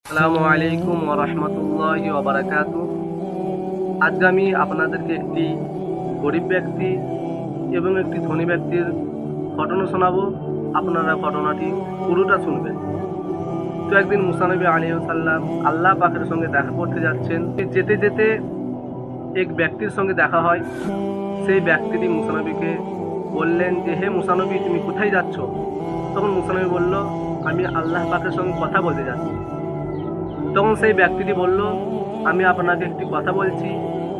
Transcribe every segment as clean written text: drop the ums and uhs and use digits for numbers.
আসসালামু আলাইকুম ওয়া রাহমাতুল্লাহি ওয়া বারাকাতুহু। আজ আমি আপনাদেরকে একটি গরিব ব্যক্তি এবং একটি ধনী ব্যক্তির ঘটনা শোনাবো। আপনারা ঘটনাটি পুরোটা শুনবেন। তো একদিন মুসা নবী আলাইহিস সালাম আল্লাহ পাকের সঙ্গে দেখা করতে যাচ্ছেন। যেতে যেতে এক ব্যক্তির সঙ্গে দেখা হয়। সেই ব্যক্তিটি মুসা নবীকে বললেন যে, হে মুসা নবী, তুমি কোথায় যাচ্ছ? তখন মুসা নবী বলল, আমি আল্লাহ পাকের সঙ্গে কথা বলতে যাচ্ছি। তখন সেই ব্যক্তিটি বলল, আমি আপনাকে একটি কথা বলছি,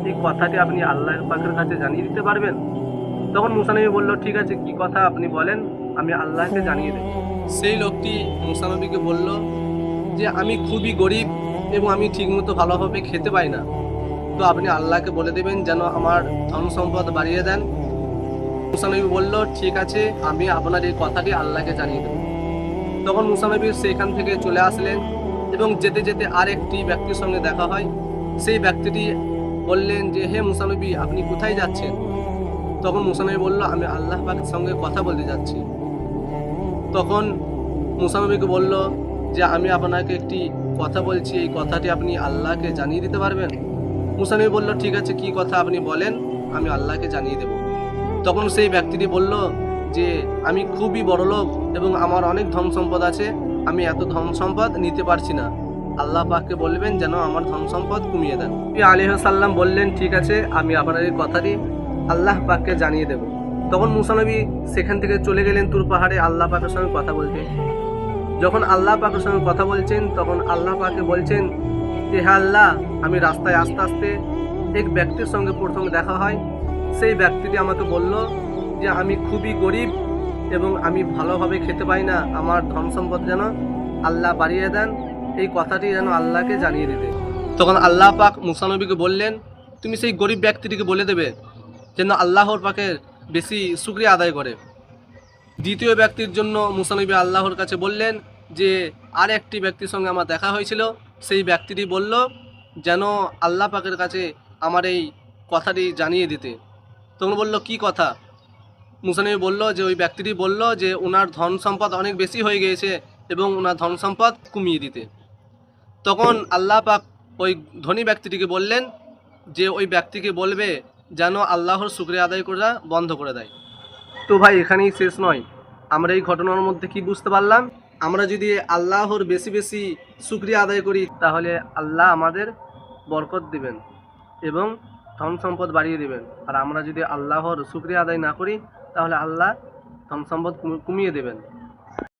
এই কথাটি আপনি আল্লাহ পাকের কাছে জানিয়ে দিতে পারবেন? তখন মুসা নবী বলল, ঠিক আছে, কি কথা আপনি বলেন, আমি আল্লাহকে জানিয়ে দেব। সেই লোকটি মুসা নবীকে বলল যে, আমি খুবই গরিব এবং আমি ঠিকমতো ভালোভাবে খেতে পাই না, তো আপনি আল্লাহকে বলে দেবেন যেন আমার ধন সম্পদ বাড়িয়ে দেন। মুসা নবী বলল, ঠিক আছে, আমি আপনার এই কথাটি আল্লাহকে জানিয়ে দেব। তখন মুসা নবী সেখান থেকে চলে আসলেন এবং যেতে যেতে আরেকটি ব্যক্তির সঙ্গে দেখা হয়। সেই ব্যক্তিটি বললেন যে, হে মুসা নবী, আপনি কোথায় যাচ্ছেন? তখন মুসা নবী বলল, আমি আল্লাহ পাকের সঙ্গে কথা বলতে যাচ্ছি। তখন মুসা নবীকে বলল যে, আমি আপনাকে একটি কথা বলছি, এই কথাটি আপনি আল্লাহকে জানিয়ে দিতে পারবেন? মুসা নবী বলল, ঠিক আছে, কি কথা আপনি বলেন, আমি আল্লাহকে জানিয়ে দেব। তখন সেই ব্যক্তিটি বলল যে, আমি খুবই বড়লোক এবং আমার অনেক ধন সম্পদ আছে, আমি এত ধন সম্পদ নিতে পারছি না, আল্লাহ পাককে বলবেন যেন আমার ধন সম্পদ কমিয়ে দেন। নবী আলাইহিস সালাম বললেন, ঠিক আছে, আমি আপনার এই কথাটি আল্লাহ পাককে জানিয়ে দেব। তখন মুসা নবী সেখান থেকে চলে গেলেন তুর পাহাড়ে আল্লাহ পাকের সঙ্গে কথা বলতে। যখন আল্লাহ পাকের সঙ্গে কথা বলছেন, তখন আল্লাহ পাকে বলছেন যে, হে আল্লাহ, আমি রাস্তায় আস্তে আস্তে এক ব্যক্তির সঙ্গে প্রথম দেখা হয়। সেই ব্যক্তিটি আমাকে বলল যে, আমি খুবই গরিব এবং আমি ভালোভাবে খেতে পাই না, আমার ধন সম্পদ যেন আল্লাহ বাড়িয়ে দেন, এই কথাটি যেন আল্লাহকে জানিয়ে দিতে। তখন আল্লাহ পাক মুসা নবীকে বললেন, তুমি সেই গরিব ব্যক্তিটিকে বলে দেবে যেন আল্লাহর পাকের বেশি শুকরিয়া আদায় করে। দ্বিতীয় ব্যক্তির জন্য মুসা নবী আল্লাহর কাছে বললেন যে, আর একটি ব্যক্তির সঙ্গে আমার দেখা হয়েছিল, সেই ব্যক্তিটি বলল যেন আল্লাহ পাকের কাছে আমার এই কথাটি জানিয়ে দিতে। তখন বলল, কি কথা? মুসা নবী বলল যে, ওই ব্যক্তিটি বলল যে ওনার ধন সম্পদ অনেক বেশি হয়ে গিয়েছে এবং ওনার ধন সম্পদ কমিয়ে দিতে। তখন আল্লাহ পাক ওই ধনী ব্যক্তিটিকে বললেন যে, ওই ব্যক্তিকে বলবে যেন আল্লাহর শুকরিয়া আদায় করা বন্ধ করে দেয়। তো ভাই, এখানেই শেষ নয়। আমরা এই ঘটনার মধ্যে কি বুঝতে পারলাম? আমরা যদি আল্লাহর বেশি বেশি শুকরিয়া আদায় করি, তাহলে আল্লাহ আমাদের বরকত দিবেন এবং ধন সম্পদ বাড়িয়ে দিবেন। আর আমরা যদি আল্লাহর শুকরিয়া আদায় না করি, তাহলে আল্লাহ ধন সম্পদ কমিয়ে দেবেন।